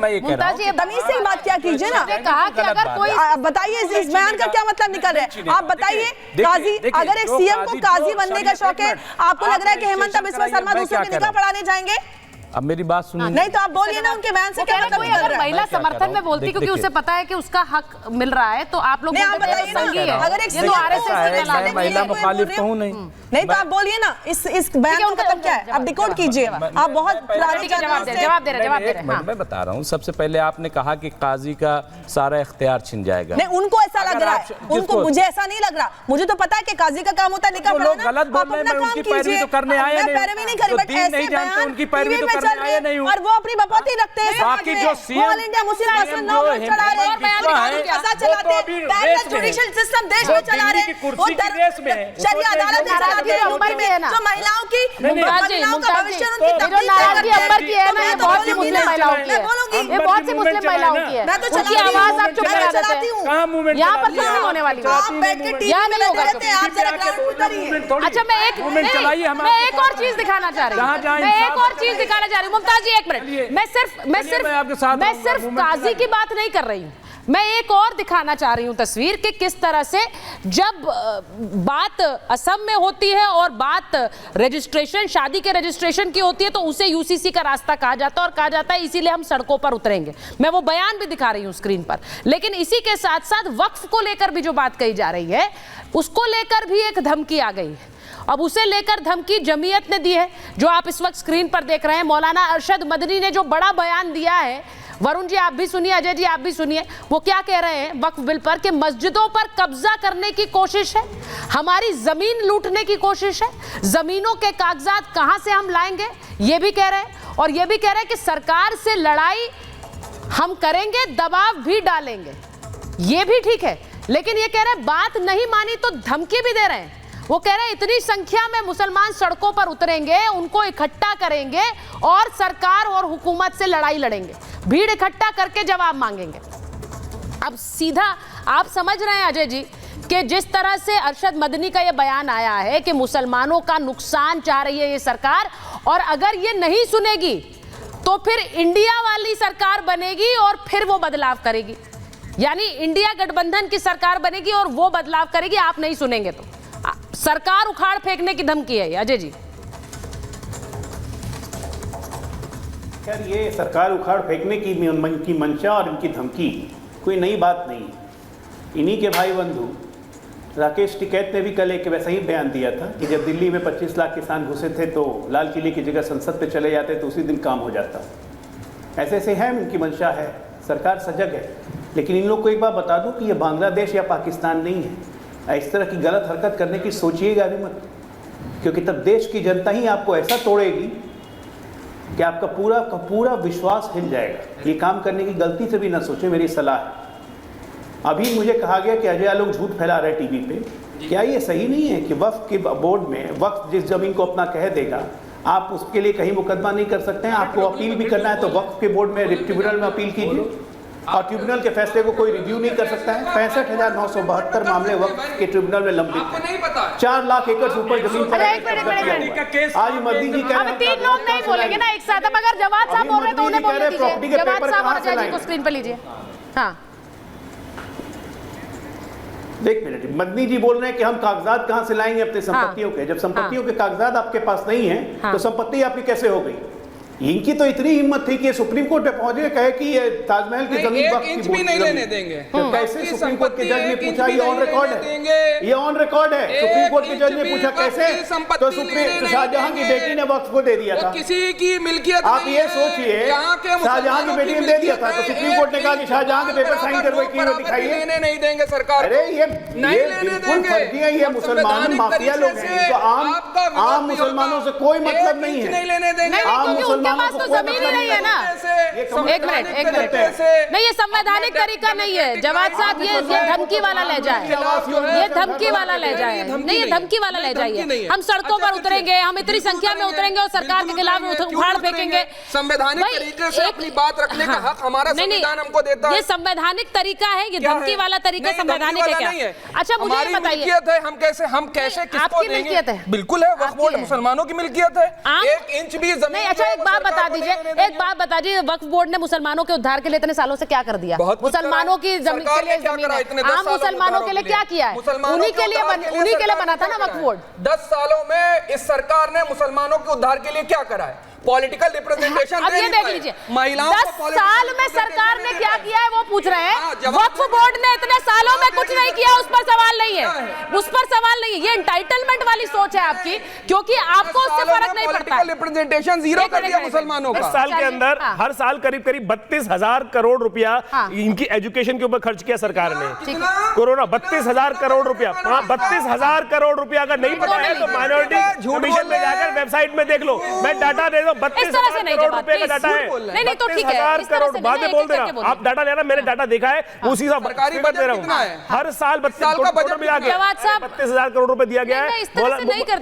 मैं ये कह रहा हूं तमीज से बात क्या कीजिए ना। कहा कि अगर कोई बताइए इस बयान का क्या मतलब निकल रहा है, आप बताइए। काजी, अगर एक सीएम को काजी बनने का शौक है, आपको लग रहा है कि हेमंत बिस्वा शर्मा दूसरों की निगाह पढ़ाने जाएंगे? अब मेरी बात सुनिए। नहीं तो आप बोलिए ना, उनके बयान से क्या मतलब निकल रहा है? महिला समर्थन में बोलती क्योंकि उसे पता है कि उसका हक मिल रहा है, तो आप लोग बताइए ना, अगर एक महिला मुखालिफ तो हूं नहीं तो आप बोलिए ना इस बयान का मतलब क्या है, आप डिकोड कीजिए। आप बहुत जवाब दे रहे। मैं बता रहा हूँ, सबसे पहले आपने कहा कि काजी का सारा इख्तियार छिन जाएगा। नहीं, उनको ऐसा लग रहा है, उनको, मुझे ऐसा नहीं लग रहा। मुझे तो पता है कि काजी का काम होता है निकाह पढ़ाना। गलत बोल रहे हैं, उनकी पैरवी तो करने आए नहीं, पैरवी नहीं करी, बट ऐसे बयान उनकी पैरवी तो करने आए नहीं हूं। और वो अपनी बपौती रखते हैं। बाकी जो CM all India Muslim person नौ चढ़ा रहे हैं, कैसा चलाते हैं, पैरेलल जुडिशियल सिस्टम देश में चला रहे हैं, वो शरिया अदालत चलाती है मुंबई में, जो महिलाओं की महिलाओं का भविष्य उनकी नाराजगी अंबर की है ना, ये बहुत सी मुस्लिम महिलाओं की है, ये बहुत सी मुस्लिम महिलाओं की है, उनकी आवाज आप चुप करा देते हैं। यहाँ पर कुछ नहीं होने वाली, यहाँ नहीं होगा। अच्छा, मैं एक और चीज दिखाना चाह रही हूँ, मुमताज जी एक मिनट। मैं सिर्फ काजी की बात नहीं कर रही हूँ, मैं एक और दिखाना चाह रही हूं तस्वीर कि किस तरह से जब बात असम में होती है और बात रजिस्ट्रेशन, शादी के रजिस्ट्रेशन की होती है, तो उसे यूसीसी का रास्ता कहा जाता है और कहा जाता है इसीलिए हम सड़कों पर उतरेंगे। मैं वो बयान भी दिखा रही हूं स्क्रीन पर। लेकिन इसी के साथ साथ वक्फ को लेकर भी जो बात कही जा रही है, उसको लेकर भी एक धमकी आ गई है। अब उसे लेकर धमकी जमीयत ने दी है, जो आप इस वक्त स्क्रीन पर देख रहे हैं। मौलाना अरशद मदनी ने जो बड़ा बयान दिया है, वरुण जी आप भी सुनिए, अजय जी आप भी सुनिए, वो क्या कह रहे हैं वक्फ बिल पर कि मस्जिदों पर कब्जा करने की कोशिश है, हमारी जमीन लूटने की कोशिश है, जमीनों के कागजात कहां से हम लाएंगे, ये भी कह रहे हैं। और ये भी कह रहे हैं कि सरकार से लड़ाई हम करेंगे, दबाव भी डालेंगे, ये भी ठीक है। लेकिन ये कह रहे हैं बात नहीं मानी तो धमकी भी दे रहे हैं। वो कह रहे हैं इतनी संख्या में मुसलमान सड़कों पर उतरेंगे, उनको इकट्ठा करेंगे और सरकार और हुकूमत से लड़ाई लड़ेंगे, भीड़ इकट्ठा करके जवाब मांगेंगे। अब सीधा आप समझ रहे हैं अजय जी कि जिस तरह से अरशद मदनी का ये बयान आया है कि मुसलमानों का नुकसान चाह रही है ये सरकार, और अगर ये नहीं सुनेगी तो फिर इंडिया वाली सरकार बनेगी और फिर वो बदलाव करेगी, यानी इंडिया गठबंधन की सरकार बनेगी और वो बदलाव करेगी, आप नहीं सुनेंगे तो सरकार उखाड़ फेंकने की धमकी है। अजय जी, खैर ये सरकार उखाड़ फेंकने की मंशा और इनकी धमकी कोई नई बात नहीं। इन्हीं के भाई बंधु राकेश टिकैत ने भी कल एक वैसा ही बयान दिया था कि जब दिल्ली में 25 लाख किसान घुसे थे तो लाल किले की जगह संसद पे चले जाते तो उसी दिन काम हो जाता। ऐसे ऐसे है, इनकी मंशा है, सरकार सजग है। लेकिन इन लोग को एक बात बता दूं कि ये बांग्लादेश या पाकिस्तान नहीं है। इस तरह की गलत हरकत करने की सोचिएगा भी मत, क्योंकि तब देश की जनता ही आपको ऐसा तोड़ेगी कि आपका पूरा विश्वास हिल जाएगा। ये काम करने की गलती से भी ना सोचे, मेरी सलाह है। अभी मुझे कहा गया कि अजय लोग झूठ फैला रहे टीवी पे। क्या ये सही नहीं है कि वक्फ के बोर्ड में वक्फ जिस जमीन को अपना कह देगा, आप उसके लिए कहीं मुकदमा नहीं कर सकते हैं? आपको अपील भी करना है तो वक्फ के बोर्ड में ट्रिब्यूनल में अपील कीजिए, और ट्रिब्यूनल के फैसले को कोई रिव्यू नहीं कर सकता है। 65,972 मामले वक्फ के ट्रिब्यूनल में लंबित हैं। 4 लाख एकड़ से ऊपर जमीन पर आज मदनी जी कह रहे हैं 3 लोग नहीं बोलेंगे ना एक साथ। अब अगर जवाब साहब बोल रहे हैं तो उन्हें बोलने दीजिए। जवाब साहब और अजय जी को स्क्रीन पे लीजिए। हाँ, एक मिनट, मदनी जी बोल रहे हैं कि हम कागजात कहां से लाएंगे अपनी संपत्तियों के, जब संपत्तियों के कागजात आपके पास नहीं है तो संपत्ति आपकी कैसे हो गई? इनकी तो इतनी हिम्मत थी कि सुप्रीम कोर्ट में पहुंचे, कहे कि ये ताजमहल की जमीन वक्त की भी नहीं लेने देंगे। तो कैसे सुप्रीम कोर्ट के जज ने पूछा? ये ऑन रिकॉर्ड है, ये ऑन रिकॉर्ड है। सुप्रीम कोर्ट के जज ने पूछा कैसे, तो शाहजहां की बेटी ने वक्फ को दे दिया था। किसी की मिल्कियत आप ये सोचिए, शाहजहां की बेटी ने दे दिया था तो सुप्रीम कोर्ट ने कहा कि शाहजहां के पेपर साइन करवाई की दिखाइए। लेने नहीं देंगे सरकार। अरे ये बिल्कुल फर्जी है, ये मुसलमान माफिया लोग हैं, इनको आम मुसलमानों से कोई मतलब नहीं है। नहीं लेने देंगे, पास तो जमीन ही नहीं है ना। एक मिनट नहीं, ये संवैधानिक तरीका नहीं है जवाद साहब, ये धमकी वाला लहजा है, ये धमकी वाला लहजा है। नहीं, ये धमकी वाला लहजा है। हम सड़कों पर उतरेंगे, हम इतनी संख्या में उतरेंगे और सरकार के खिलाफ उखाड़ फेंकेंगे। संवैधानिक तरीके से अपनी बात रखने का हक हमारा संविधान हमको देता है। ये संवैधानिक तरीका है, ये धमकी वाला तरीका संवैधानिक है क्या? अच्छा मुझे ये बताइए, हम कैसे किसको आपकी मिल्कियत है? बिल्कुल है, वक्फ बोर्ड मुसलमानों की मिल्कियत है। 1 इंच भी जमीन। अच्छा एक बात बात बता दीजिए, एक बात बता दीजिए, वक्फ बोर्ड ने मुसलमानों के उद्धार के लिए इतने सालों से क्या कर दिया? मुसलमानों की जमीन के लिए, आम मुसलमानों के लिए क्या किया है? उन्हीं के लिए बना था ना वक्फ बोर्ड। 10 सालों में इस सरकार ने मुसलमानों के उद्धार के लिए क्या करा है? Political representation. अब ये देख लीजिए, महिलाओं 10 साल में सरकार ने क्या किया है वो पूछ रहे हैं। वक्फ बोर्ड ने इतने सालों में कुछ नहीं किया, उस पर सवाल नहीं है, उस पर सवाल नहीं है। ये एंटाइटलमेंट वाली सोच है आपकी, क्योंकि आपको उससे फर्क नहीं पड़ता। रिप्रेजेंटेशन जीरो कर दिया मुसलमानों का। साल के अंदर हर साल करीब 32,000 करोड़ रुपया इनकी एजुकेशन के ऊपर खर्च किया सरकार ने। कोरोना 32,000 करोड़ रुपया, 32,000 करोड़ रुपया अगर नहीं पता है तो माइनॉरिटी कमीशन में जाकर वेबसाइट में देख लो, मैं डाटा दे दूं। 32,000 करोड़ रुपए का डाटा है। नहीं तो ठीक है, 32,000 करोड़ बाद में बोल देना, आप डाटा लेना, मैंने डाटा देखा है, उसी हिसाब सरकारी बजट दे रहा कितना है? हूँ। हर साल 32,000 में आ गया, 32,000 करोड़ रुपए दिया गया है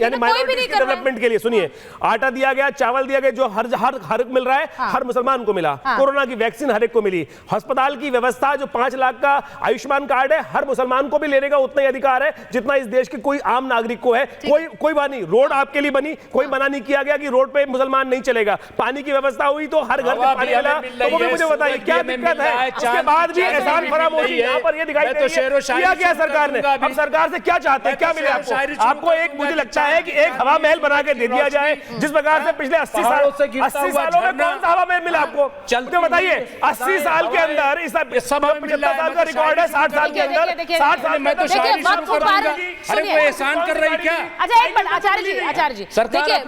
यानी माइनॉरिटी डेवलपमेंट के लिए। सुनिए, आटा दिया गया, चावल दिया गया, जो हर मिल रहा है, हर मुसलमान को मिला। कोरोना की वैक्सीन हर एक को मिली। अस्पताल की व्यवस्था, जो 5 लाख का आयुष्मान कार्ड है, हर मुसलमान को भी लेने का उतना ही अधिकार है जितना इस देश के कोई आम नागरिक को है। कोई बात नहीं, रोड आपके लिए बनी, कोई मना नहीं किया गया कि रोड पे मुसलमान नहीं चलेगा। पानी की व्यवस्था हुई तो हर घर में पानी मिला, तो वो भी मुझे बताइए क्या दिक्कत है? उसके बाद भी एहसान फरामोशी यहाँ पर ये दिखाई दे रही है। किया क्या सरकार ने? अब सरकार से क्या चाहते हैं, क्या मिले आपको? आपको एक, मुझे लगता है कि एक हवा महल बना के दे दिया जाए, जिस प्रकार से पिछले 80 सालों में कौन सा हवा महल मिला आपको? चलते बताइए, 80 साल के अंदर, इस 75 साल का रिकॉर्ड है, 60 साल के अंदर, 60 साल में तो शायरी शुरू कर दूंगा। अरे वो एहसान कर रही क्या? अच्छा एक मिनट आचार्य जी, देखिए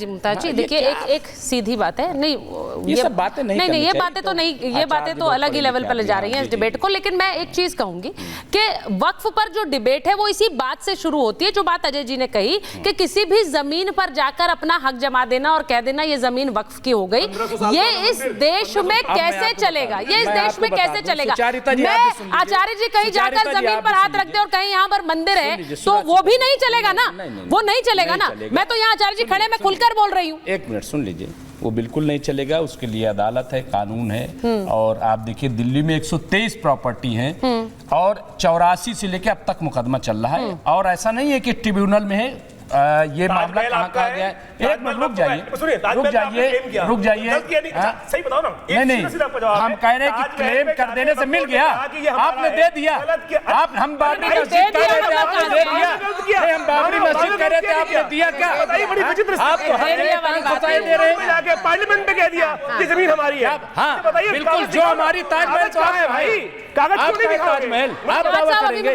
मुमताज जी, देखिए एक सीधी बात है, नहीं ये सब बातें नहीं, ये बातें तो नहीं, ये बातें तो अलग ही लेवल पर ले जा रही हैं इस डिबेट को। लेकिन मैं एक चीज कहूंगी कि वक्फ पर जो डिबेट है वो इसी बात से शुरू होती है, जो बात अजय जी ने कही कि किसी भी जमीन पर जाकर अपना हक जमा देना और कह देना ये जमीन वक्फ की हो गई, ये इस देश में कैसे चलेगा? ये इस देश में कैसे चलेगा? मैं आचार्य जी कहीं जाकर जमीन पर हाथ रखते और कहीं यहाँ पर मंदिर है तो वो भी नहीं चलेगा ना, वो नहीं चलेगा ना। मैं तो यहाँ आचार्य जी खड़े, मैं खुलकर बोल रही हूँ। एक मिनट सुन लीजिए, वो बिल्कुल नहीं चलेगा, उसके लिए अदालत है, कानून है। और आप देखिए दिल्ली में 123 प्रॉपर्टी हैं और 84 से लेकर अब तक मुकदमा चल रहा है। और ऐसा नहीं है कि ट्रिब्यूनल में है ये मामला कहा गया है। एक मिनट रुक जाइए, सही बताओ ना। नहीं, हम कह रहे हैं कि क्लेम कर देने से मिल गया, आपने दे दिया। आप हम बाबरी मस्जिद कह रहे थे, आपने दे दिया। हम बाबरी मस्जिद कह रहे थे, आपने दिया क्या? बड़ी विचित्र, आप तो हर एक दे रहे हैं, पार्लियामेंट में कह दिया कि जमीन हमारी है। हाँ बिल्कुल, जो हमारी ताजमहल तो है भाई, कागज क्यों नहीं दिखाओगे? ताजमहल आप दावा करेंगे,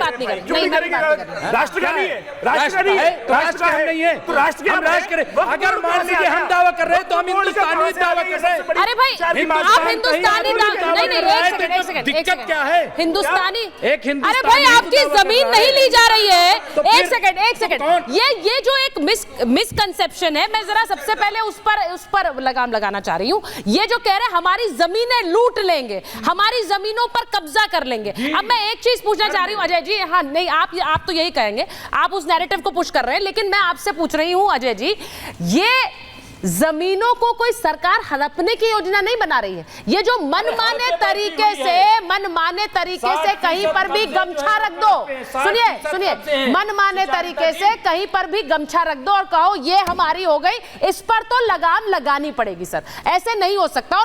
राष्ट्र का नहीं है, राष्ट्र का नहीं है, राष्ट्र का नहीं है, तो राष्ट्र के हम राष्ट्र करें। अगर मान लीजिए हम दावा कर रहे हैं तो हम हिंदुस्तानी दावा कर रहे हैं। अरे भाई आप हिंदुस्तानी नहीं, एक सेकंड, दिक्कत क्या है? हिंदुस्तानी, एक हिंदुस्तानी, अरे भाई आपकी जमीन नहीं ली जा रही है। एक सेकंड, ये जो एक मिसकंसेप्शन है, मैं जरा सबसे पहले उस पर लगाम लगाना चाह रही हूँ। ये जो कह रहे हैं हमारी जमीनें लूट लेंगे, हमारी जमीनों पर कब्जा कर लेंगे। अब मैं एक चीज पूछना चाह रही हूँ अजय जी, हाँ नहीं आप तो यही कहेंगे, आप उस नैरेटिव को पुश कर रहे हैं, लेकिन मैं आपसे पूछ रही हूँ अजय जी, ये जमीनों को कोई सरकार हड़पने की योजना नहीं बना रही है। ये जो मनमाने तरीके से कहीं पर भी गमछा रख दो, सुनिए, मनमाने तरीके से कहीं पर भी गमछा रख दो और कहो ये हमारी हो गई, इस पर तो लगाम लगानी पड़ेगी सर, ऐसे नहीं हो सकता। और